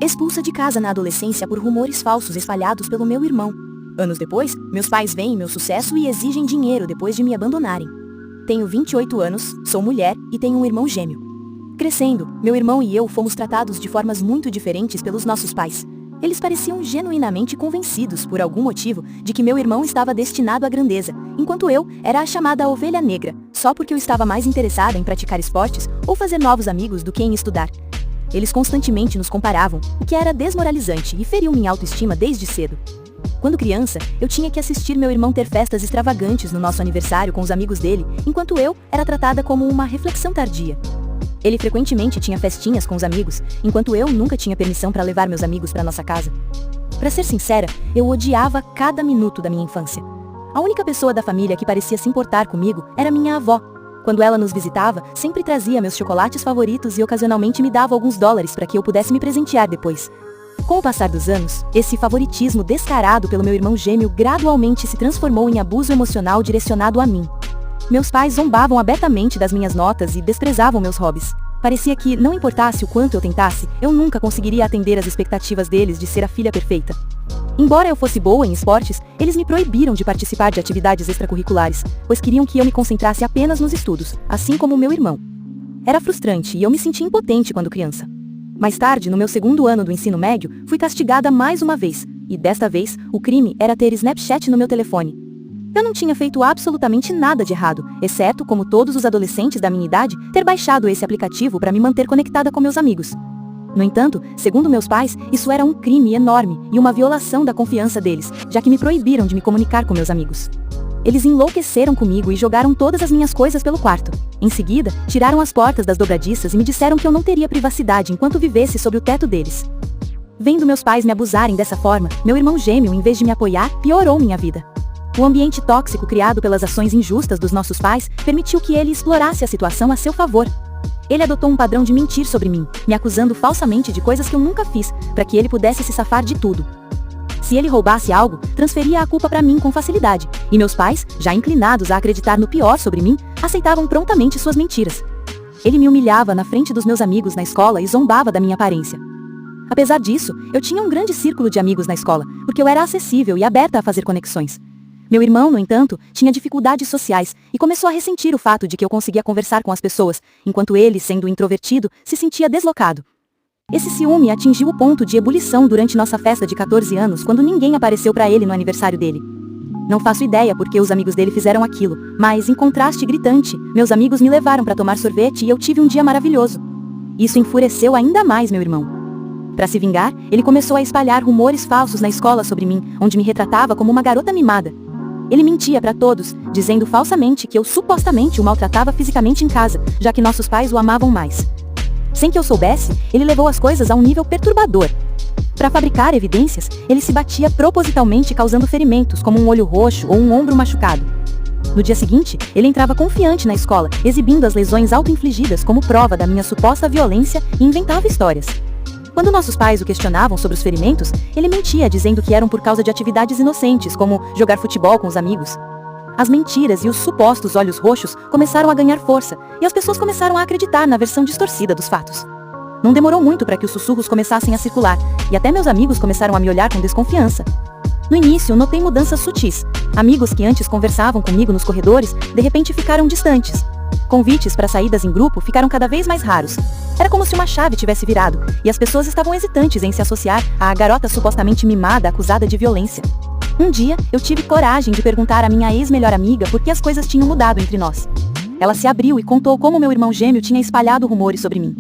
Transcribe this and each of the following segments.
Expulsa de casa na adolescência por rumores falsos espalhados pelo meu irmão. Anos depois, meus pais veem meu sucesso e exigem dinheiro depois de me abandonarem. Tenho 28 anos, sou mulher e tenho um irmão gêmeo. Crescendo, meu irmão e eu fomos tratados de formas muito diferentes pelos nossos pais. Eles pareciam genuinamente convencidos, por algum motivo, de que meu irmão estava destinado à grandeza, enquanto eu era a chamada ovelha negra, só porque eu estava mais interessada em praticar esportes ou fazer novos amigos do que em estudar. Eles constantemente nos comparavam, o que era desmoralizante e feriu minha autoestima desde cedo. Quando criança, eu tinha que assistir meu irmão ter festas extravagantes no nosso aniversário com os amigos dele, enquanto eu era tratada como uma reflexão tardia. Ele frequentemente tinha festinhas com os amigos, enquanto eu nunca tinha permissão para levar meus amigos para nossa casa. Para ser sincera, eu odiava cada minuto da minha infância. A única pessoa da família que parecia se importar comigo era minha avó. Quando ela nos visitava, sempre trazia meus chocolates favoritos e ocasionalmente me dava alguns dólares para que eu pudesse me presentear depois. Com o passar dos anos, esse favoritismo descarado pelo meu irmão gêmeo gradualmente se transformou em abuso emocional direcionado a mim. Meus pais zombavam abertamente das minhas notas e desprezavam meus hobbies. Parecia que, não importasse o quanto eu tentasse, eu nunca conseguiria atender às expectativas deles de ser a filha perfeita. Embora eu fosse boa em esportes, eles me proibiram de participar de atividades extracurriculares, pois queriam que eu me concentrasse apenas nos estudos, assim como meu irmão. Era frustrante e eu me sentia impotente quando criança. Mais tarde, no meu segundo ano do ensino médio, fui castigada mais uma vez, e desta vez, o crime era ter Snapchat no meu telefone. Eu não tinha feito absolutamente nada de errado, exceto, como todos os adolescentes da minha idade, ter baixado esse aplicativo para me manter conectada com meus amigos. No entanto, segundo meus pais, isso era um crime enorme e uma violação da confiança deles, já que me proibiram de me comunicar com meus amigos. Eles enlouqueceram comigo e jogaram todas as minhas coisas pelo quarto. Em seguida, tiraram as portas das dobradiças e me disseram que eu não teria privacidade enquanto vivesse sob o teto deles. Vendo meus pais me abusarem dessa forma, meu irmão gêmeo, em vez de me apoiar, piorou minha vida. O ambiente tóxico criado pelas ações injustas dos nossos pais permitiu que ele explorasse a situação a seu favor. Ele adotou um padrão de mentir sobre mim, me acusando falsamente de coisas que eu nunca fiz, para que ele pudesse se safar de tudo. Se ele roubasse algo, transferia a culpa para mim com facilidade, e meus pais, já inclinados a acreditar no pior sobre mim, aceitavam prontamente suas mentiras. Ele me humilhava na frente dos meus amigos na escola e zombava da minha aparência. Apesar disso, eu tinha um grande círculo de amigos na escola, porque eu era acessível e aberta a fazer conexões. Meu irmão, no entanto, tinha dificuldades sociais e começou a ressentir o fato de que eu conseguia conversar com as pessoas, enquanto ele, sendo introvertido, se sentia deslocado. Esse ciúme atingiu o ponto de ebulição durante nossa festa de 14 anos, quando ninguém apareceu para ele no aniversário dele. Não faço ideia por que os amigos dele fizeram aquilo, mas, em contraste gritante, meus amigos me levaram para tomar sorvete e eu tive um dia maravilhoso. Isso enfureceu ainda mais meu irmão. Para se vingar, ele começou a espalhar rumores falsos na escola sobre mim, onde me retratava como uma garota mimada. Ele mentia para todos, dizendo falsamente que eu supostamente o maltratava fisicamente em casa, já que nossos pais o amavam mais. Sem que eu soubesse, ele levou as coisas a um nível perturbador. Para fabricar evidências, ele se batia propositalmente causando ferimentos, como um olho roxo ou um ombro machucado. No dia seguinte, ele entrava confiante na escola, exibindo as lesões auto-infligidas como prova da minha suposta violência e inventava histórias. Quando nossos pais o questionavam sobre os ferimentos, ele mentia dizendo que eram por causa de atividades inocentes, como jogar futebol com os amigos. As mentiras e os supostos olhos roxos começaram a ganhar força, e as pessoas começaram a acreditar na versão distorcida dos fatos. Não demorou muito para que os sussurros começassem a circular, e até meus amigos começaram a me olhar com desconfiança. No início, notei mudanças sutis. Amigos que antes conversavam comigo nos corredores, de repente ficaram distantes. Convites para saídas em grupo ficaram cada vez mais raros. Era como se uma chave tivesse virado, e as pessoas estavam hesitantes em se associar à garota supostamente mimada acusada de violência. Um dia, eu tive coragem de perguntar à minha ex-melhor amiga por que as coisas tinham mudado entre nós. Ela se abriu e contou como meu irmão gêmeo tinha espalhado rumores sobre mim.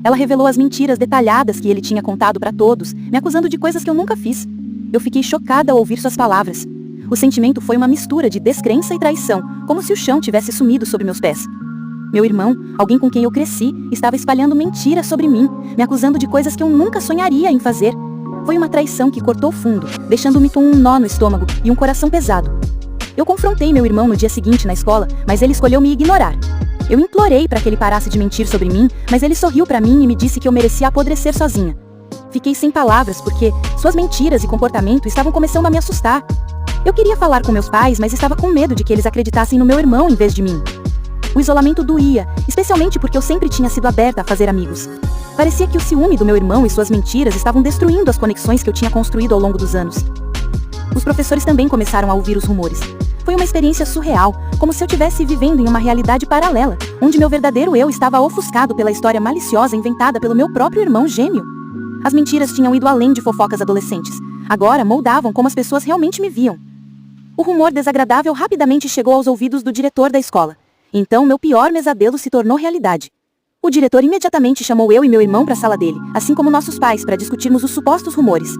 Ela revelou as mentiras detalhadas que ele tinha contado para todos, me acusando de coisas que eu nunca fiz. Eu fiquei chocada ao ouvir suas palavras. O sentimento foi uma mistura de descrença e traição, como se o chão tivesse sumido sob meus pés. Meu irmão, alguém com quem eu cresci, estava espalhando mentiras sobre mim, me acusando de coisas que eu nunca sonharia em fazer. Foi uma traição que cortou fundo, deixando-me com um nó no estômago e um coração pesado. Eu confrontei meu irmão no dia seguinte na escola, mas ele escolheu me ignorar. Eu implorei para que ele parasse de mentir sobre mim, mas ele sorriu para mim e me disse que eu merecia apodrecer sozinha. Fiquei sem palavras porque suas mentiras e comportamento estavam começando a me assustar. Eu queria falar com meus pais, mas estava com medo de que eles acreditassem no meu irmão em vez de mim. O isolamento doía, especialmente porque eu sempre tinha sido aberta a fazer amigos. Parecia que o ciúme do meu irmão e suas mentiras estavam destruindo as conexões que eu tinha construído ao longo dos anos. Os professores também começaram a ouvir os rumores. Foi uma experiência surreal, como se eu estivesse vivendo em uma realidade paralela, onde meu verdadeiro eu estava ofuscado pela história maliciosa inventada pelo meu próprio irmão gêmeo. As mentiras tinham ido além de fofocas adolescentes. Agora moldavam como as pessoas realmente me viam. O rumor desagradável rapidamente chegou aos ouvidos do diretor da escola. Então meu pior pesadelo se tornou realidade. O diretor imediatamente chamou eu e meu irmão para a sala dele, assim como nossos pais, para discutirmos os supostos rumores.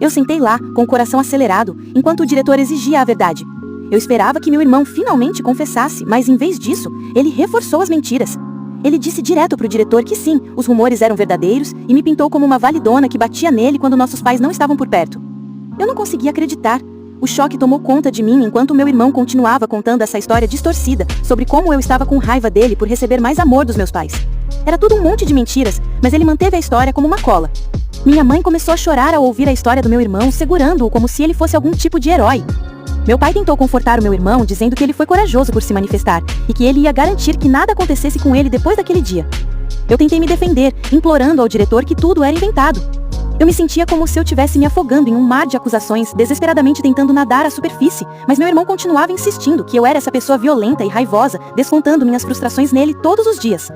Eu sentei lá, com o coração acelerado, enquanto o diretor exigia a verdade. Eu esperava que meu irmão finalmente confessasse, mas em vez disso, ele reforçou as mentiras. Ele disse direto pro diretor que sim, os rumores eram verdadeiros e me pintou como uma validona que batia nele quando nossos pais não estavam por perto. Eu não conseguia acreditar. O choque tomou conta de mim enquanto meu irmão continuava contando essa história distorcida sobre como eu estava com raiva dele por receber mais amor dos meus pais. Era tudo um monte de mentiras, mas ele manteve a história como uma cola. Minha mãe começou a chorar ao ouvir a história do meu irmão, segurando-o como se ele fosse algum tipo de herói. Meu pai tentou confortar o meu irmão, dizendo que ele foi corajoso por se manifestar e que ele ia garantir que nada acontecesse com ele depois daquele dia. Eu tentei me defender, implorando ao diretor que tudo era inventado. Eu me sentia como se eu estivesse me afogando em um mar de acusações, desesperadamente tentando nadar à superfície, mas meu irmão continuava insistindo que eu era essa pessoa violenta e raivosa, descontando minhas frustrações nele todos os dias.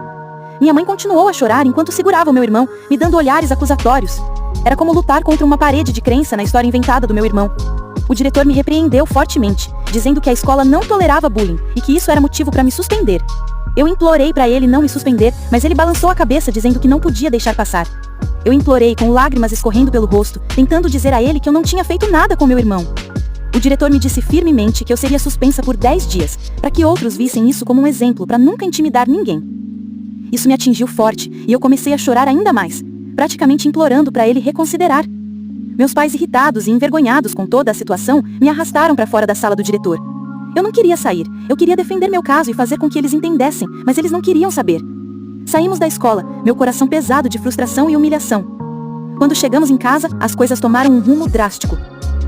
Minha mãe continuou a chorar enquanto segurava o meu irmão, me dando olhares acusatórios. Era como lutar contra uma parede de crença na história inventada do meu irmão. O diretor me repreendeu fortemente, dizendo que a escola não tolerava bullying e que isso era motivo para me suspender. Eu implorei para ele não me suspender, mas ele balançou a cabeça dizendo que não podia deixar passar. Eu implorei com lágrimas escorrendo pelo rosto, tentando dizer a ele que eu não tinha feito nada com meu irmão. O diretor me disse firmemente que eu seria suspensa por 10 dias, para que outros vissem isso como um exemplo para nunca intimidar ninguém. Isso me atingiu forte e eu comecei a chorar ainda mais, praticamente implorando para ele reconsiderar. Meus pais, irritados e envergonhados com toda a situação, me arrastaram para fora da sala do diretor. Eu não queria sair, eu queria defender meu caso e fazer com que eles entendessem, mas eles não queriam saber. Saímos da escola, meu coração pesado de frustração e humilhação. Quando chegamos em casa, as coisas tomaram um rumo drástico.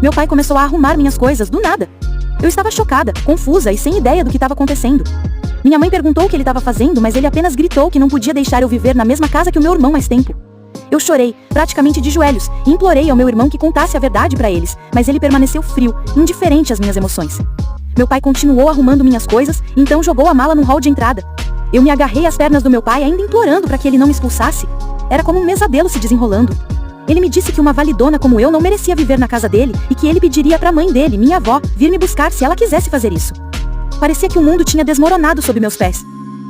Meu pai começou a arrumar minhas coisas do nada. Eu estava chocada, confusa e sem ideia do que estava acontecendo. Minha mãe perguntou o que ele estava fazendo, mas ele apenas gritou que não podia deixar eu viver na mesma casa que o meu irmão mais tempo. Eu chorei, praticamente de joelhos, e implorei ao meu irmão que contasse a verdade para eles, mas ele permaneceu frio, indiferente às minhas emoções. Meu pai continuou arrumando minhas coisas, então jogou a mala no hall de entrada. Eu me agarrei às pernas do meu pai, ainda implorando para que ele não me expulsasse. Era como um pesadelo se desenrolando. Ele me disse que uma validona como eu não merecia viver na casa dele e que ele pediria para a mãe dele, minha avó, vir me buscar se ela quisesse fazer isso. Parecia que o mundo tinha desmoronado sob meus pés.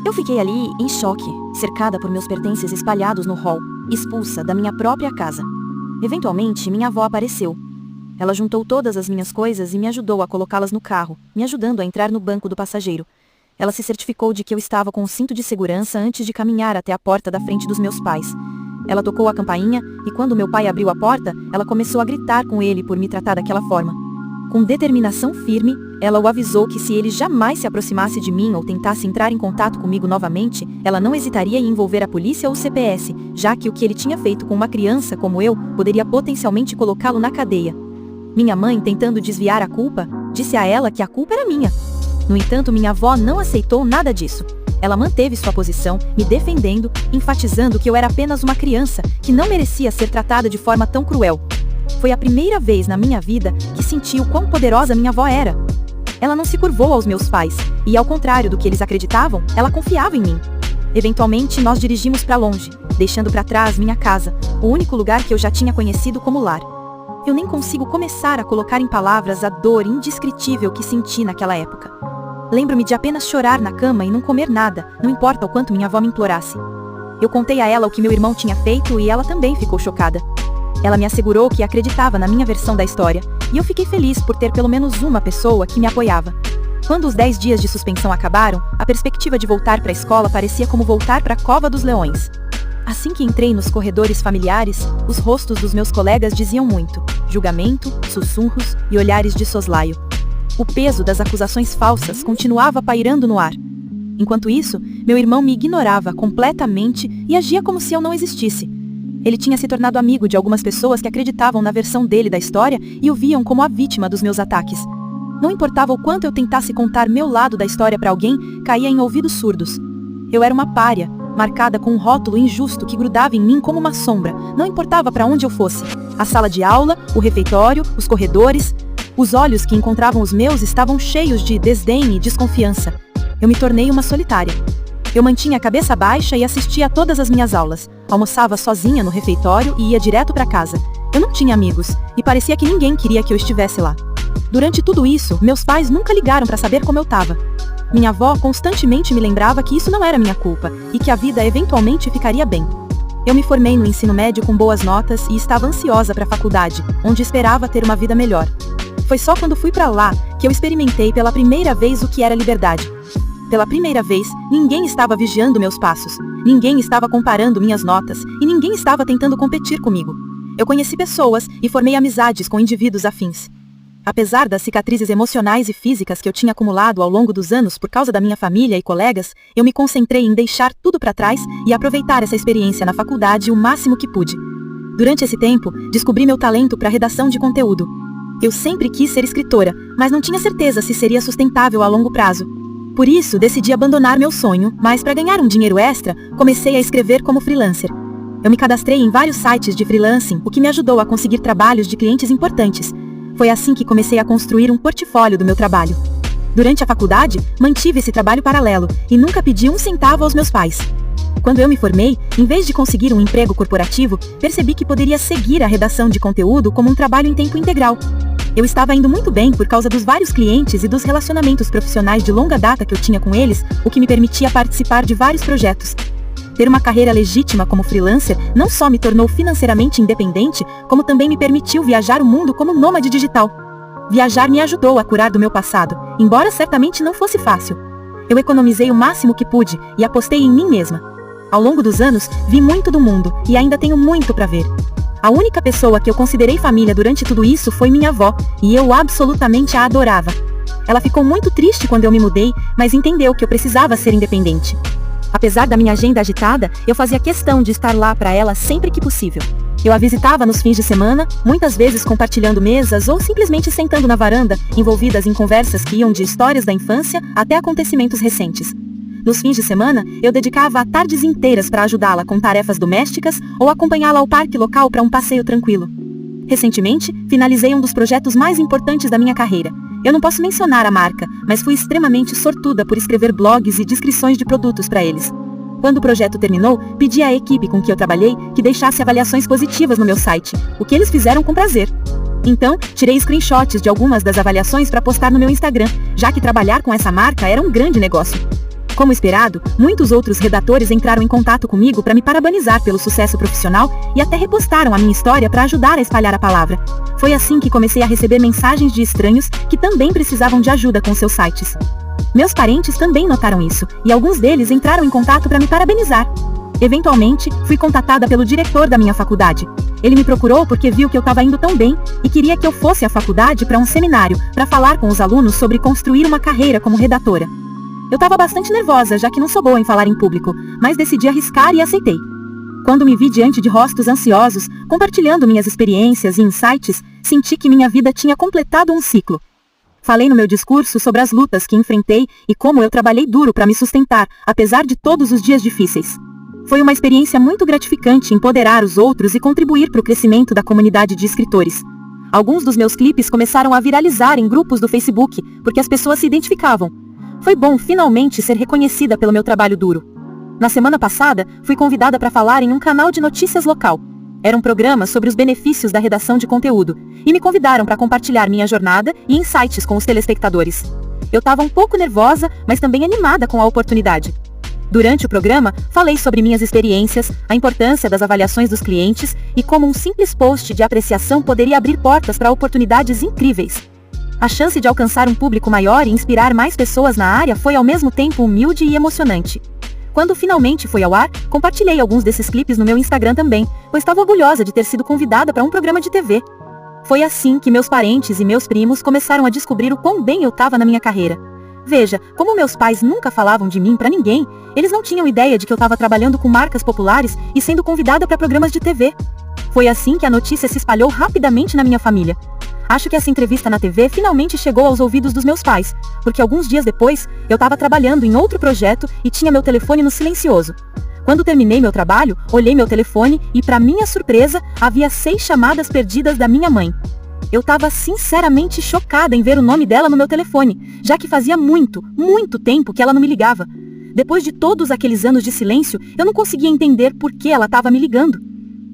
Eu fiquei ali, em choque, cercada por meus pertences espalhados no hall, expulsa da minha própria casa. Eventualmente, minha avó apareceu. Ela juntou todas as minhas coisas e me ajudou a colocá-las no carro, me ajudando a entrar no banco do passageiro. Ela se certificou de que eu estava com o cinto de segurança antes de caminhar até a porta da frente dos meus pais. Ela tocou a campainha e quando meu pai abriu a porta, ela começou a gritar com ele por me tratar daquela forma. Com determinação firme, ela o avisou que se ele jamais se aproximasse de mim ou tentasse entrar em contato comigo novamente, ela não hesitaria em envolver a polícia ou o CPS, já que o que ele tinha feito com uma criança como eu poderia potencialmente colocá-lo na cadeia. Minha mãe, tentando desviar a culpa, disse a ela que a culpa era minha. No entanto, minha avó não aceitou nada disso. Ela manteve sua posição, me defendendo, enfatizando que eu era apenas uma criança, que não merecia ser tratada de forma tão cruel. Foi a primeira vez na minha vida que senti o quão poderosa minha avó era. Ela não se curvou aos meus pais, e ao contrário do que eles acreditavam, ela confiava em mim. Eventualmente, nós dirigimos para longe, deixando para trás minha casa, o único lugar que eu já tinha conhecido como lar. Eu nem consigo começar a colocar em palavras a dor indescritível que senti naquela época. Lembro-me de apenas chorar na cama e não comer nada, não importa o quanto minha avó me implorasse. Eu contei a ela o que meu irmão tinha feito e ela também ficou chocada. Ela me assegurou que acreditava na minha versão da história, e eu fiquei feliz por ter pelo menos uma pessoa que me apoiava. Quando os 10 dias de suspensão acabaram, a perspectiva de voltar para a escola parecia como voltar para a cova dos leões. Assim que entrei nos corredores familiares, os rostos dos meus colegas diziam muito: julgamento, sussurros e olhares de soslaio. O peso das acusações falsas continuava pairando no ar. Enquanto isso, meu irmão me ignorava completamente e agia como se eu não existisse. Ele tinha se tornado amigo de algumas pessoas que acreditavam na versão dele da história e o viam como a vítima dos meus ataques. Não importava o quanto eu tentasse contar meu lado da história para alguém, caía em ouvidos surdos. Eu era uma pária, marcada com um rótulo injusto que grudava em mim como uma sombra, não importava para onde eu fosse. A sala de aula, o refeitório, os corredores. Os olhos que encontravam os meus estavam cheios de desdém e desconfiança. Eu me tornei uma solitária. Eu mantinha a cabeça baixa e assistia a todas as minhas aulas. Almoçava sozinha no refeitório e ia direto para casa. Eu não tinha amigos, e parecia que ninguém queria que eu estivesse lá. Durante tudo isso, meus pais nunca ligaram para saber como eu estava. Minha avó constantemente me lembrava que isso não era minha culpa, e que a vida eventualmente ficaria bem. Eu me formei no ensino médio com boas notas e estava ansiosa para a faculdade, onde esperava ter uma vida melhor. Foi só quando fui para lá que eu experimentei pela primeira vez o que era liberdade. Pela primeira vez, ninguém estava vigiando meus passos, ninguém estava comparando minhas notas e ninguém estava tentando competir comigo. Eu conheci pessoas e formei amizades com indivíduos afins. Apesar das cicatrizes emocionais e físicas que eu tinha acumulado ao longo dos anos por causa da minha família e colegas, eu me concentrei em deixar tudo para trás e aproveitar essa experiência na faculdade o máximo que pude. Durante esse tempo, descobri meu talento para redação de conteúdo. Eu sempre quis ser escritora, mas não tinha certeza se seria sustentável a longo prazo. Por isso, decidi abandonar meu sonho, mas para ganhar um dinheiro extra, comecei a escrever como freelancer. Eu me cadastrei em vários sites de freelancing, o que me ajudou a conseguir trabalhos de clientes importantes. Foi assim que comecei a construir um portfólio do meu trabalho. Durante a faculdade, mantive esse trabalho paralelo e nunca pedi um centavo aos meus pais. Quando eu me formei, em vez de conseguir um emprego corporativo, percebi que poderia seguir a redação de conteúdo como um trabalho em tempo integral. Eu estava indo muito bem por causa dos vários clientes e dos relacionamentos profissionais de longa data que eu tinha com eles, o que me permitia participar de vários projetos. Ter uma carreira legítima como freelancer não só me tornou financeiramente independente, como também me permitiu viajar o mundo como nômade digital. Viajar me ajudou a curar do meu passado, embora certamente não fosse fácil. Eu economizei o máximo que pude e apostei em mim mesma. Ao longo dos anos, vi muito do mundo e ainda tenho muito para ver. A única pessoa que eu considerei família durante tudo isso foi minha avó, e eu absolutamente a adorava. Ela ficou muito triste quando eu me mudei, mas entendeu que eu precisava ser independente. Apesar da minha agenda agitada, eu fazia questão de estar lá para ela sempre que possível. Eu a visitava nos fins de semana, muitas vezes compartilhando mesas ou simplesmente sentando na varanda, envolvidas em conversas que iam de histórias da infância até acontecimentos recentes. Nos fins de semana, eu dedicava tardes inteiras para ajudá-la com tarefas domésticas ou acompanhá-la ao parque local para um passeio tranquilo. Recentemente, finalizei um dos projetos mais importantes da minha carreira. Eu não posso mencionar a marca, mas fui extremamente sortuda por escrever blogs e descrições de produtos para eles. Quando o projeto terminou, pedi à equipe com que eu trabalhei que deixasse avaliações positivas no meu site, o que eles fizeram com prazer. Então, tirei screenshots de algumas das avaliações para postar no meu Instagram, já que trabalhar com essa marca era um grande negócio. Como esperado, muitos outros redatores entraram em contato comigo para me parabenizar pelo sucesso profissional e até repostaram a minha história para ajudar a espalhar a palavra. Foi assim que comecei a receber mensagens de estranhos que também precisavam de ajuda com seus sites. Meus parentes também notaram isso, e alguns deles entraram em contato para me parabenizar. Eventualmente, fui contatada pelo diretor da minha faculdade. Ele me procurou porque viu que eu estava indo tão bem e queria que eu fosse à faculdade para um seminário para falar com os alunos sobre construir uma carreira como redatora. Eu estava bastante nervosa, já que não sou boa em falar em público, mas decidi arriscar e aceitei. Quando me vi diante de rostos ansiosos, compartilhando minhas experiências e insights, senti que minha vida tinha completado um ciclo. Falei no meu discurso sobre as lutas que enfrentei e como eu trabalhei duro para me sustentar, apesar de todos os dias difíceis. Foi uma experiência muito gratificante empoderar os outros e contribuir para o crescimento da comunidade de escritores. Alguns dos meus clipes começaram a viralizar em grupos do Facebook, porque as pessoas se identificavam. Foi bom finalmente ser reconhecida pelo meu trabalho duro. Na semana passada, fui convidada para falar em um canal de notícias local. Era um programa sobre os benefícios da redação de conteúdo, e me convidaram para compartilhar minha jornada e insights com os telespectadores. Eu estava um pouco nervosa, mas também animada com a oportunidade. Durante o programa, falei sobre minhas experiências, a importância das avaliações dos clientes e como um simples post de apreciação poderia abrir portas para oportunidades incríveis. A chance de alcançar um público maior e inspirar mais pessoas na área foi ao mesmo tempo humilde e emocionante. Quando finalmente foi ao ar, compartilhei alguns desses clipes no meu Instagram também, pois estava orgulhosa de ter sido convidada para um programa de TV. Foi assim que meus parentes e meus primos começaram a descobrir o quão bem eu estava na minha carreira. Veja, como meus pais nunca falavam de mim para ninguém, eles não tinham ideia de que eu estava trabalhando com marcas populares e sendo convidada para programas de TV. Foi assim que a notícia se espalhou rapidamente na minha família. Acho que essa entrevista na TV finalmente chegou aos ouvidos dos meus pais, porque alguns dias depois, eu estava trabalhando em outro projeto e tinha meu telefone no silencioso. Quando terminei meu trabalho, olhei meu telefone e, para minha surpresa, havia 6 chamadas perdidas da minha mãe. Eu estava sinceramente chocada em ver o nome dela no meu telefone, já que fazia muito, muito tempo que ela não me ligava. Depois de todos aqueles anos de silêncio, eu não conseguia entender por que ela estava me ligando.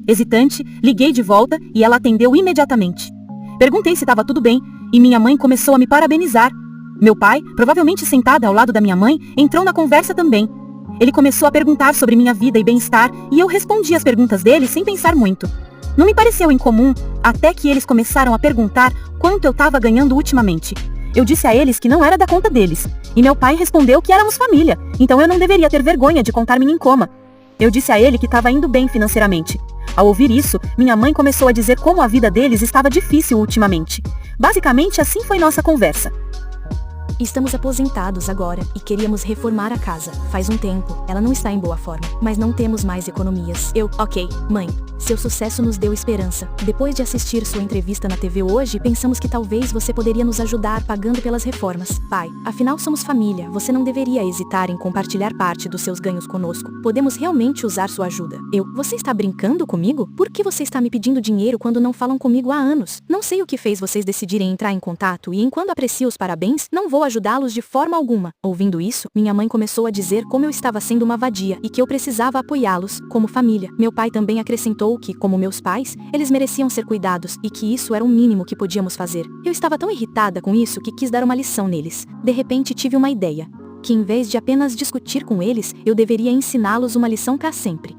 Hesitante, liguei de volta e ela atendeu imediatamente. Perguntei se estava tudo bem e minha mãe começou a me parabenizar. Meu pai, provavelmente sentado ao lado da minha mãe, entrou na conversa também. Ele começou a perguntar sobre minha vida e bem-estar e eu respondi as perguntas dele sem pensar muito. Não me pareceu incomum, até que eles começaram a perguntar quanto eu estava ganhando ultimamente. Eu disse a eles que não era da conta deles, e meu pai respondeu que éramos família, então eu não deveria ter vergonha de contar minha incoma. Eu disse a ele que estava indo bem financeiramente. Ao ouvir isso, minha mãe começou a dizer como a vida deles estava difícil ultimamente. Basicamente, assim foi nossa conversa. Estamos aposentados agora e queríamos reformar a casa. Faz um tempo, ela não está em boa forma, mas não temos mais economias. Ok, mãe, seu sucesso nos deu esperança. Depois de assistir sua entrevista na TV hoje, pensamos que talvez você poderia nos ajudar pagando pelas reformas. Pai, afinal somos família, você não deveria hesitar em compartilhar parte dos seus ganhos conosco. Podemos realmente usar sua ajuda. Você está brincando comigo? Por que você está me pedindo dinheiro quando não falam comigo há anos? Não sei o que fez vocês decidirem entrar em contato e enquanto aprecio os parabéns, não vou ajudá-los de forma alguma. Ouvindo isso, minha mãe começou a dizer como eu estava sendo uma vadia e que eu precisava apoiá-los, como família. Meu pai também acrescentou que, como meus pais, eles mereciam ser cuidados e que isso era o mínimo que podíamos fazer. Eu estava tão irritada com isso que quis dar uma lição neles. De repente tive uma ideia, que em vez de apenas discutir com eles, eu deveria ensiná-los uma lição para sempre.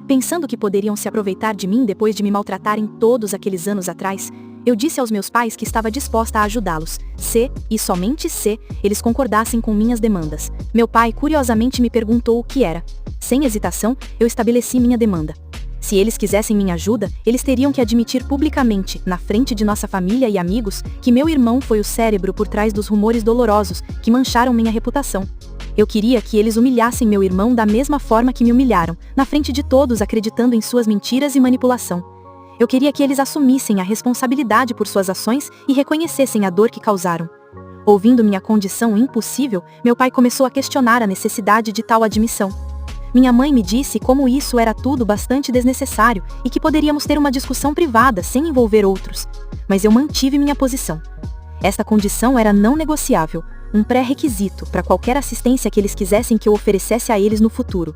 Pensando que poderiam se aproveitar de mim depois de me maltratarem todos aqueles anos atrás, eu disse aos meus pais que estava disposta a ajudá-los, se, e somente se, eles concordassem com minhas demandas. Meu pai curiosamente me perguntou o que era. Sem hesitação, eu estabeleci minha demanda. Se eles quisessem minha ajuda, eles teriam que admitir publicamente, na frente de nossa família e amigos, que meu irmão foi o cérebro por trás dos rumores dolorosos que mancharam minha reputação. Eu queria que eles humilhassem meu irmão da mesma forma que me humilharam, na frente de todos acreditando em suas mentiras e manipulação. Eu queria que eles assumissem a responsabilidade por suas ações e reconhecessem a dor que causaram. Ouvindo minha condição impossível, meu pai começou a questionar a necessidade de tal admissão. Minha mãe me disse como isso era tudo bastante desnecessário e que poderíamos ter uma discussão privada sem envolver outros. Mas eu mantive minha posição. Esta condição era não negociável, um pré-requisito para qualquer assistência que eles quisessem que eu oferecesse a eles no futuro.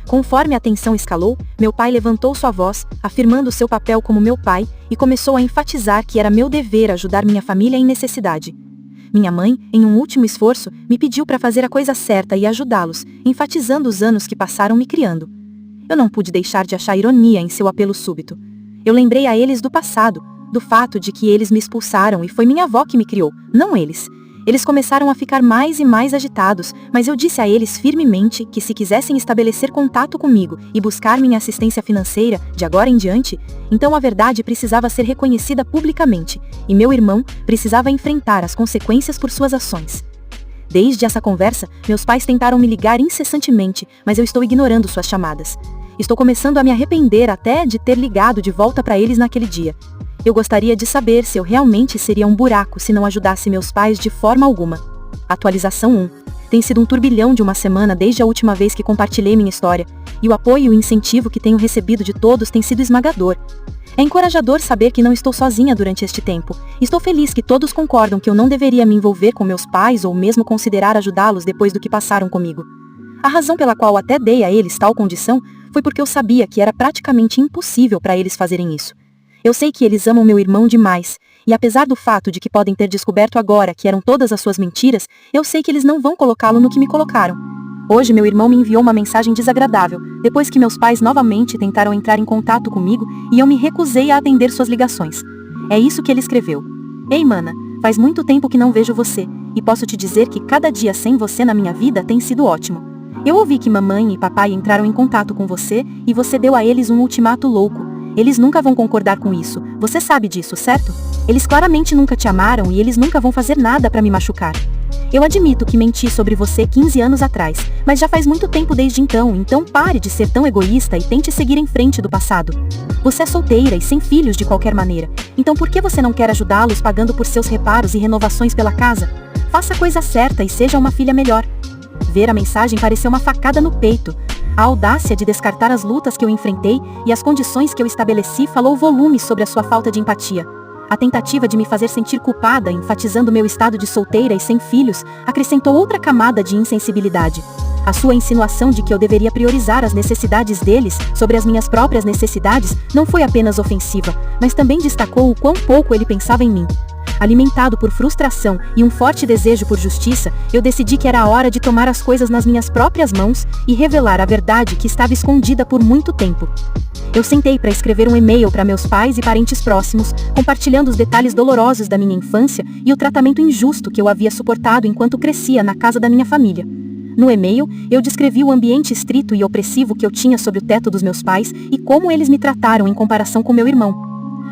Conforme a tensão escalou, meu pai levantou sua voz, afirmando seu papel como meu pai, e começou a enfatizar que era meu dever ajudar minha família em necessidade. Minha mãe, em um último esforço, me pediu para fazer a coisa certa e ajudá-los, enfatizando os anos que passaram me criando. Eu não pude deixar de achar ironia em seu apelo súbito. Eu lembrei a eles do passado, do fato de que eles me expulsaram e foi minha avó que me criou, não eles. Eles começaram a ficar mais e mais agitados, mas eu disse a eles firmemente que se quisessem estabelecer contato comigo e buscar minha assistência financeira, de agora em diante, então a verdade precisava ser reconhecida publicamente, e meu irmão precisava enfrentar as consequências por suas ações. Desde essa conversa, meus pais tentaram me ligar incessantemente, mas eu estou ignorando suas chamadas. Estou começando a me arrepender até de ter ligado de volta para eles naquele dia. Eu gostaria de saber se eu realmente seria um buraco se não ajudasse meus pais de forma alguma. Atualização 1. Tem sido um turbilhão de uma semana desde a última vez que compartilhei minha história, e o apoio e o incentivo que tenho recebido de todos tem sido esmagador. É encorajador saber que não estou sozinha durante este tempo. Estou feliz que todos concordam que eu não deveria me envolver com meus pais ou mesmo considerar ajudá-los depois do que passaram comigo. A razão pela qual até dei a eles tal condição foi porque eu sabia que era praticamente impossível para eles fazerem isso. Eu sei que eles amam meu irmão demais, e apesar do fato de que podem ter descoberto agora que eram todas as suas mentiras, eu sei que eles não vão colocá-lo no que me colocaram. Hoje meu irmão me enviou uma mensagem desagradável, depois que meus pais novamente tentaram entrar em contato comigo e eu me recusei a atender suas ligações. É isso que ele escreveu. Ei, mana, faz muito tempo que não vejo você, e posso te dizer que cada dia sem você na minha vida tem sido ótimo. Eu ouvi que mamãe e papai entraram em contato com você e você deu a eles um ultimato louco. Eles nunca vão concordar com isso, você sabe disso, certo? Eles claramente nunca te amaram e eles nunca vão fazer nada para me machucar. Eu admito que menti sobre você 15 anos atrás, mas já faz muito tempo desde então pare de ser tão egoísta e tente seguir em frente do passado. Você é solteira e sem filhos de qualquer maneira, então por que você não quer ajudá-los pagando por seus reparos e renovações pela casa? Faça a coisa certa e seja uma filha melhor. Ver a mensagem pareceu uma facada no peito. A audácia de descartar as lutas que eu enfrentei e as condições que eu estabeleci falou volumes sobre a sua falta de empatia. A tentativa de me fazer sentir culpada, enfatizando meu estado de solteira e sem filhos, acrescentou outra camada de insensibilidade. A sua insinuação de que eu deveria priorizar as necessidades deles sobre as minhas próprias necessidades não foi apenas ofensiva, mas também destacou o quão pouco ele pensava em mim. Alimentado por frustração e um forte desejo por justiça, eu decidi que era a hora de tomar as coisas nas minhas próprias mãos e revelar a verdade que estava escondida por muito tempo. Eu sentei para escrever um e-mail para meus pais e parentes próximos, compartilhando os detalhes dolorosos da minha infância e o tratamento injusto que eu havia suportado enquanto crescia na casa da minha família. No e-mail, eu descrevi o ambiente estrito e opressivo que eu tinha sob o teto dos meus pais e como eles me trataram em comparação com meu irmão.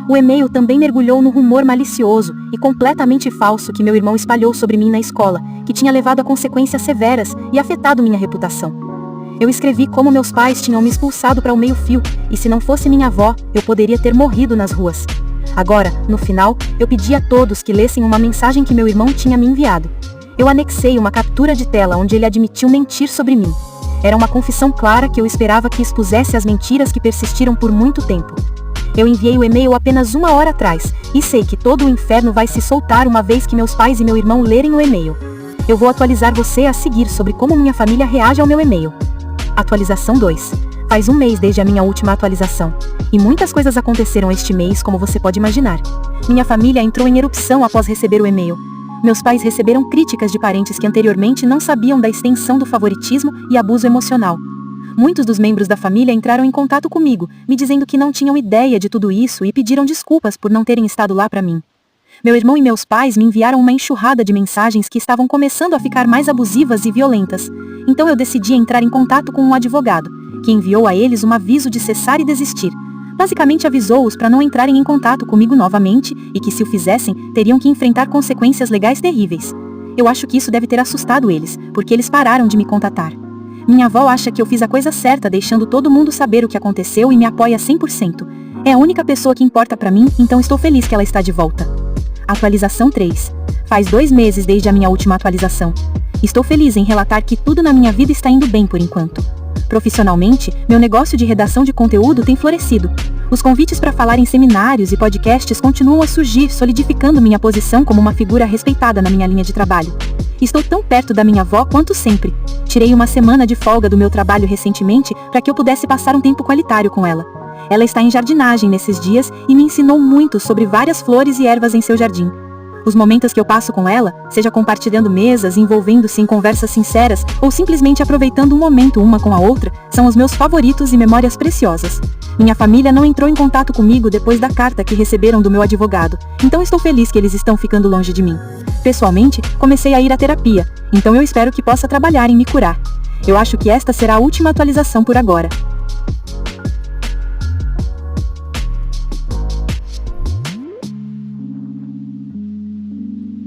O e-mail também mergulhou no rumor malicioso e completamente falso que meu irmão espalhou sobre mim na escola, que tinha levado a consequências severas e afetado minha reputação. Eu escrevi como meus pais tinham me expulsado para o meio-fio, e se não fosse minha avó, eu poderia ter morrido nas ruas. Agora, no final, eu pedi a todos que lessem uma mensagem que meu irmão tinha me enviado. Eu anexei uma captura de tela onde ele admitiu mentir sobre mim. Era uma confissão clara que eu esperava que expusesse as mentiras que persistiram por muito tempo. Eu enviei o e-mail apenas 1 hora atrás, e sei que todo o inferno vai se soltar uma vez que meus pais e meu irmão lerem o e-mail. Eu vou atualizar você a seguir sobre como minha família reage ao meu e-mail. Atualização 2. Faz 1 mês desde a minha última atualização. E muitas coisas aconteceram este mês, como você pode imaginar. Minha família entrou em erupção após receber o e-mail. Meus pais receberam críticas de parentes que anteriormente não sabiam da extensão do favoritismo e abuso emocional. Muitos dos membros da família entraram em contato comigo, me dizendo que não tinham ideia de tudo isso e pediram desculpas por não terem estado lá para mim. Meu irmão e meus pais me enviaram uma enxurrada de mensagens que estavam começando a ficar mais abusivas e violentas. Então eu decidi entrar em contato com um advogado, que enviou a eles um aviso de cessar e desistir. Basicamente avisou-os para não entrarem em contato comigo novamente e que se o fizessem, teriam que enfrentar consequências legais terríveis. Eu acho que isso deve ter assustado eles, porque eles pararam de me contatar. Minha avó acha que eu fiz a coisa certa deixando todo mundo saber o que aconteceu e me apoia 100%. É a única pessoa que importa para mim, então estou feliz que ela está de volta. Atualização 3. Faz 2 meses desde a minha última atualização. Estou feliz em relatar que tudo na minha vida está indo bem por enquanto. Profissionalmente, meu negócio de redação de conteúdo tem florescido. Os convites para falar em seminários e podcasts continuam a surgir, solidificando minha posição como uma figura respeitada na minha linha de trabalho. Estou tão perto da minha avó quanto sempre. Tirei uma semana de folga do meu trabalho recentemente para que eu pudesse passar um tempo qualitário com ela. Ela está em jardinagem nesses dias e me ensinou muito sobre várias flores e ervas em seu jardim. Os momentos que eu passo com ela, seja compartilhando mesas, envolvendo-se em conversas sinceras ou simplesmente aproveitando um momento uma com a outra, são os meus favoritos e memórias preciosas. Minha família não entrou em contato comigo depois da carta que receberam do meu advogado, então estou feliz que eles estão ficando longe de mim. Pessoalmente, comecei a ir à terapia, então eu espero que possa trabalhar em me curar. Eu acho que esta será a última atualização por agora.